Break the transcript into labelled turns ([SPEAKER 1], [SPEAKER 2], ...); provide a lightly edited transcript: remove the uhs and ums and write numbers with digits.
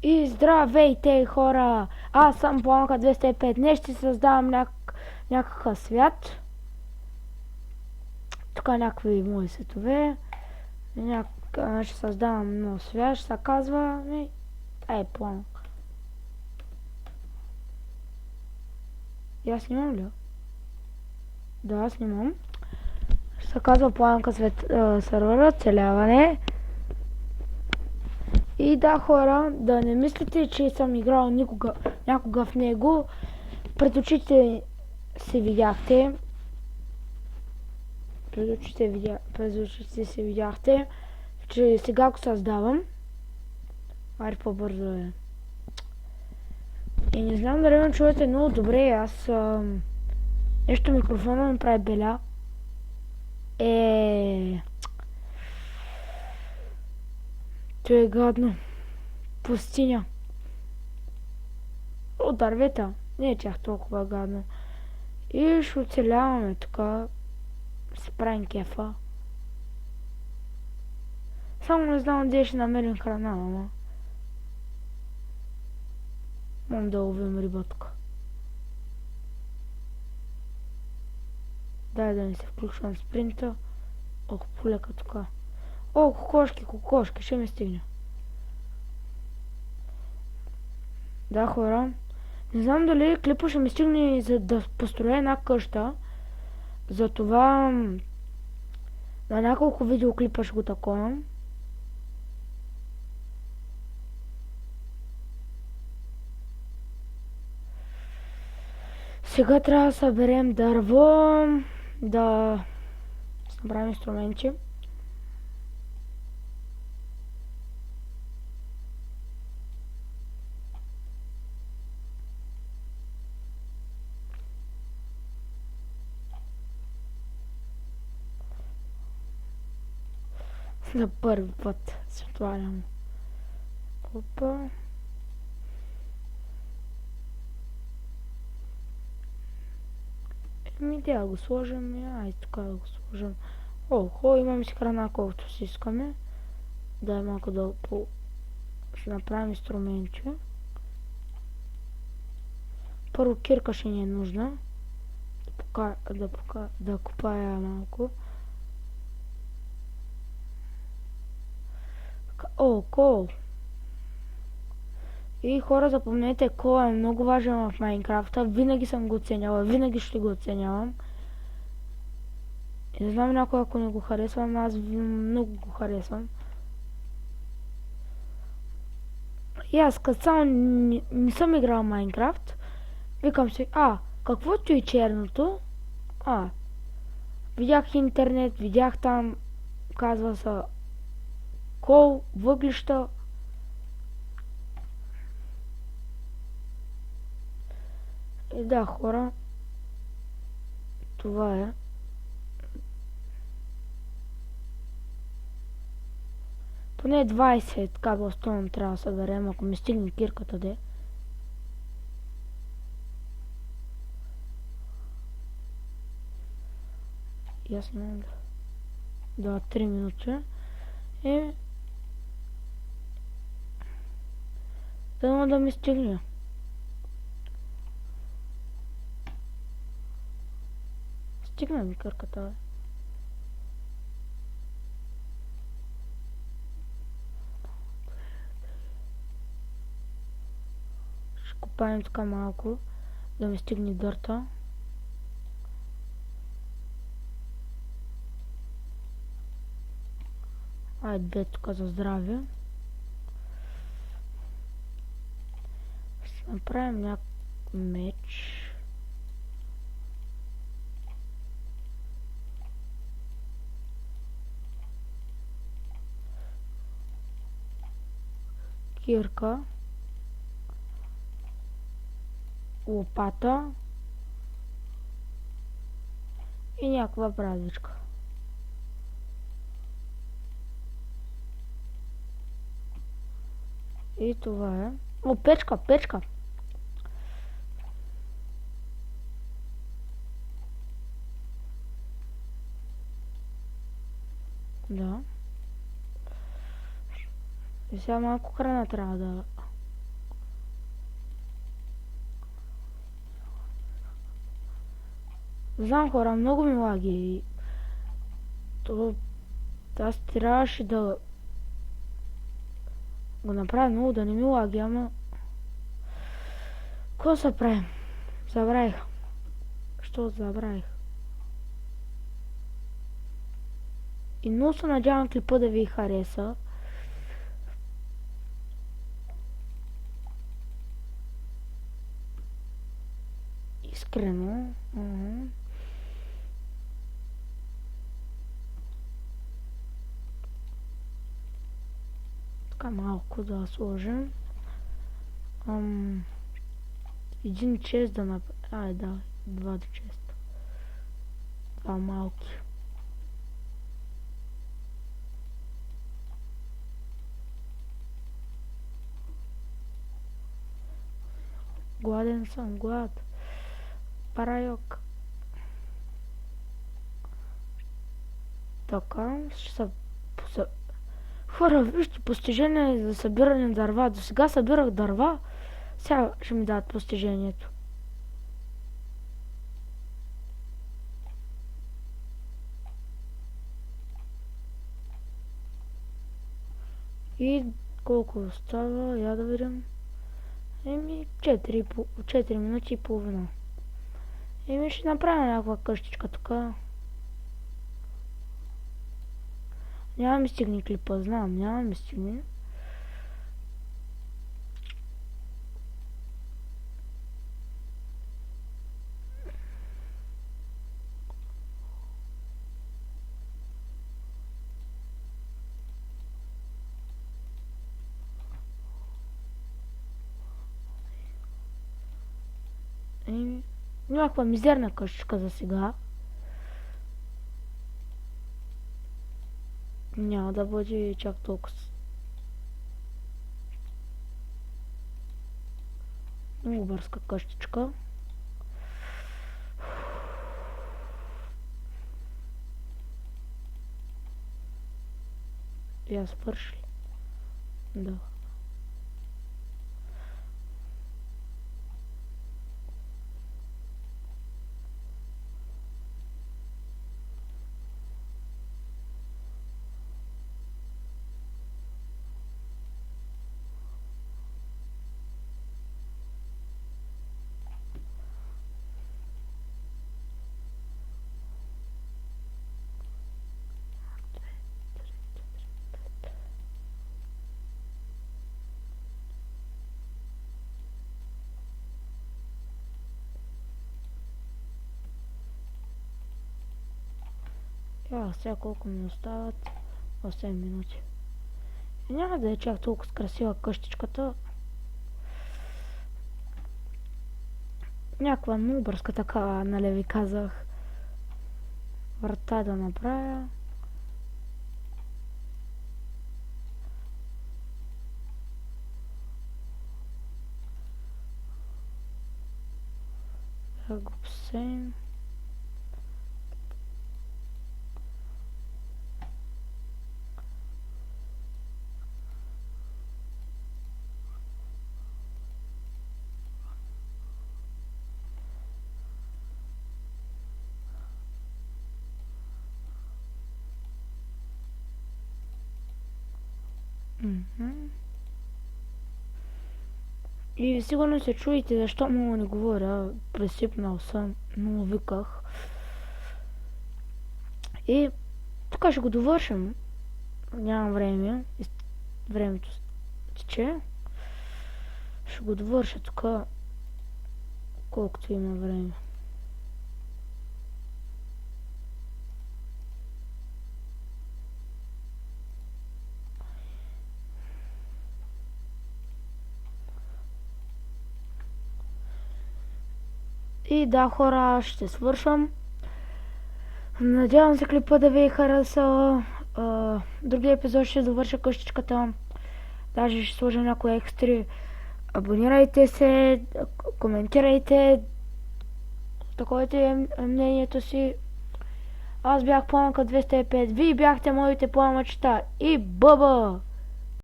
[SPEAKER 1] И здравейте, хора! Аз съм Планка 205. Днес ще създавам някакъв свят. Тук някакви мои светове. Ще създавам нов свят. Ще се казва... Планка. И аз снимам ли? Да, снимам. Ще се казва Планка сервера, оцеляване. И да, хора, да не мислите, че съм играл някога в него. Пред очите се видяхте. През очите се видяхте, че сега го създавам. Айде по-бързо е. И не знам дали ме чуете много добре. Аз нещо микрофона ми прави беля. То е гадно. Пустиня. От дървета. Не е чак толкова гадно. И ще оцеляваме тук. Се правим кефа. Само не знам къде ще намерим храна, ама. Мам да ловим рибатка. Дай да не се включвам спринта. Ох, полека тук. О, кокошки, ще ми стигне. Да, хора. Не знам дали клипа ще ми стигне за да построя една къща. Затова на няколко видеоклипа ще го таковам. Сега трябва да съберем дърво, да съберем инструменти. За първи път се отварям. Опа. Да го сложим. Ай, тук да го сложим. Охо, имаме си храна колкото си искаме. Дай малко да ще направим инструменти. Първо кирка ще ни е нужна. Да копая малко. О, кол. И хора, запомнете, кол е много важен в Майнкрафта. Винаги съм го оценявал, винаги ще го оценявам. Не знам някой ако не го харесвам, аз много го харесвам. И аз като само не съм играл Майнкрафт, викам си, каквото е черното, видях интернет, видях там, казва се кол, въглища. И да, хора, това е. Поне 20 каблстон трябва да съберем, ако ми стигне кирката, де. Ясно. Да, 3 минути. И да ми стигне. Стигна ми кирката, бе. Ще копаем така малко, да ми стигне дърта. Айде тук за здраве. Ще направим някакъв меч. Кирка. Лопата. И някаква брадичка. И това е. О, печка! Да. И сега малко храна трябва да Знам хора, много ми лаги. Аз трябваше да го направя много, да не ми лаги, ама... Какво се правим? Забравих. Що забравих? И много се надявам клипа да ви хареса. Искрено. Така малко да сложим. Един чест да направим. Да, 2 честа. Това малки. Гладен съм, глад. Парайок. Така, ще се... Хора, вижте, постижение за събиране на дърва. До сега събирах дърва. Сега ще ми дадат постижението. И колко остава? Я да видим. 4 минути и половина. Ще направим някаква къщичка тук. Няма ми стигне клипа, знам, няма ми стигне. Някаква мизерна къщичка за сега. Няма да бъде чак толкова. Много бързка къщичка. Я свърши ли? Да. Сега колко ми остават? 8 минути. И няма да е чак толкова красива къщичката. Някаква много бързка така, нали ви казах. Врата да направя. Да го посеем. И сигурно се чуете защо много не говоря. Пресипнал съм, много виках. И тук ще го довършим. Нямам време. Времето тече. Ще го довърша тук, колкото има време. И да, хора, ще свършвам. Надявам се клипа да ви е хареса. Другия епизод ще довърша къщичката. Даже ще сложа някои екстри. Абонирайте се, коментирайте, таковете мнението си. Аз бях Пламъка 205. Вие бяхте моите пламъчета. И бъба!